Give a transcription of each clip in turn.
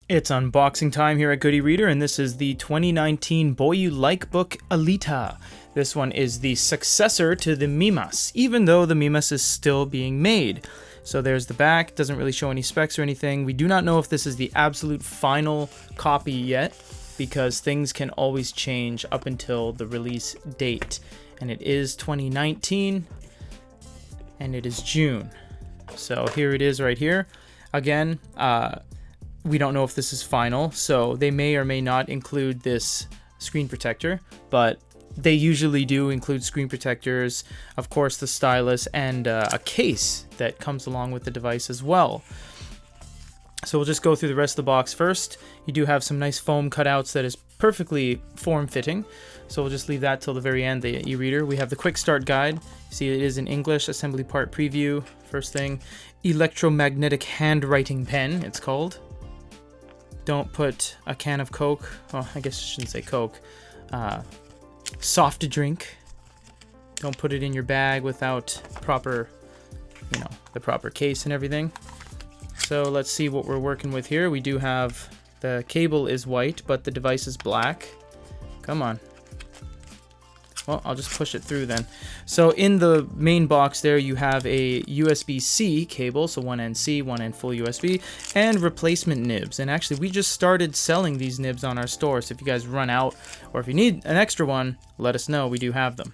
It's unboxing time here at Goody Reader, and this is the 2019 Boyue Likebook Alita. This one is the successor to the Mimas, even though the Mimas is still being made. So there's the back, doesn't really show any specs or anything. We do not know if this is the absolute final copy yet, because things can always change up until the release date. And it is 2019, and it is June. So here it is right here. Again, we don't know if this is final, so they may or may not include this screen protector, but they usually do include screen protectors, of course the stylus, and a case that comes along with the device as well. So we'll just go through the rest of the box first. You do have some nice foam cutouts that is perfectly form-fitting, so we'll just leave that till the very end, the e-reader. We have the quick start guide. See, it is in English, assembly part preview. First thing, electromagnetic handwriting pen, it's called. Don't put a can of Coke, well, I guess I shouldn't say Coke, soft drink. Don't put it in your bag without proper, the proper case and everything. So let's see what we're working with here. We do have, the cable is white, but the device is black. Come on. Well, I'll just push it through then. So in the main box there, you have a USB-C cable, so one end C, one end full USB, and replacement nibs. And actually, we just started selling these nibs on our store, so if you guys run out, or if you need an extra one, let us know, we do have them.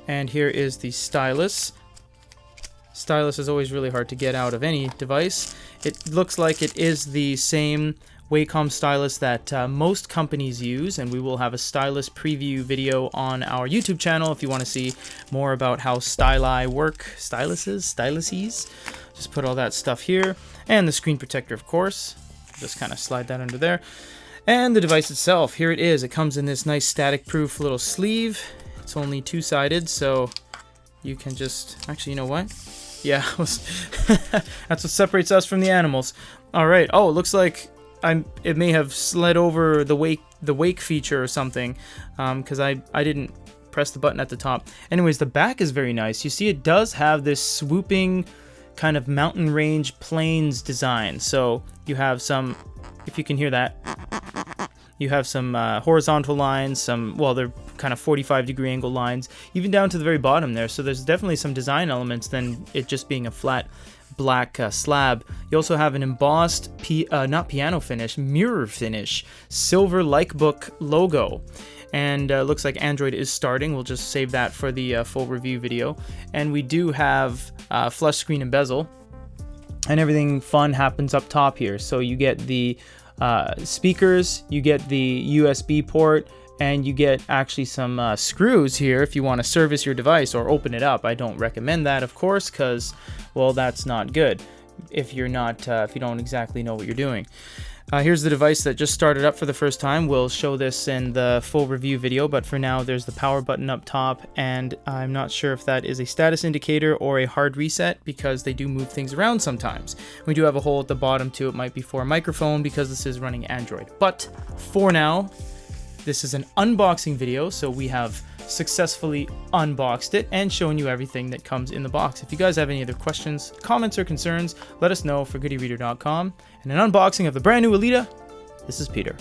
And here is the stylus. Stylus is always really hard to get out of any device. It looks like it is the same Wacom stylus that most companies use, and we will have a stylus preview video on our YouTube channel if you want to see more about how styli work. Styluses. Just put all that stuff here, and the screen protector, of course. Just kind of slide that under there. And the device itself, here it is. It comes in this nice static-proof little sleeve. It's only two-sided, so you can just... Actually, you know what? Yeah, that's what separates us from the animals. All right. Oh, it looks like it may have slid over the wake feature or something, because I didn't press the button at the top. Anyways, the back is very nice. You see, it does have this swooping kind of mountain range plains design. So you have some, if you can hear that, you have some horizontal lines, well, they're kind of 45-degree angle lines, even down to the very bottom there. So there's definitely some design elements than it just being a flat black slab. You also have an embossed, not piano finish, mirror finish, silver Likebook logo. And looks like Android is starting. We'll just save that for the full review video. And we do have flush screen and bezel. And everything fun happens up top here. So you get the speakers, you get the USB port, and you get actually some screws here if you want to service your device or open it up. I don't recommend that, of course, because, well, that's not good if you're not, if you don't exactly know what you're doing. Here's the device that just started up for the first time. We'll show this in the full review video, but for now, there's the power button up top, and I'm not sure if that is a status indicator or a hard reset, because they do move things around sometimes. We do have a hole at the bottom too. It might be for a microphone because this is running Android. But for now, this is an unboxing video, so we have successfully unboxed it and shown you everything that comes in the box. If you guys have any other questions, comments, or concerns, let us know for goodyreader.com. And an unboxing of the brand new Alita, this is Peter.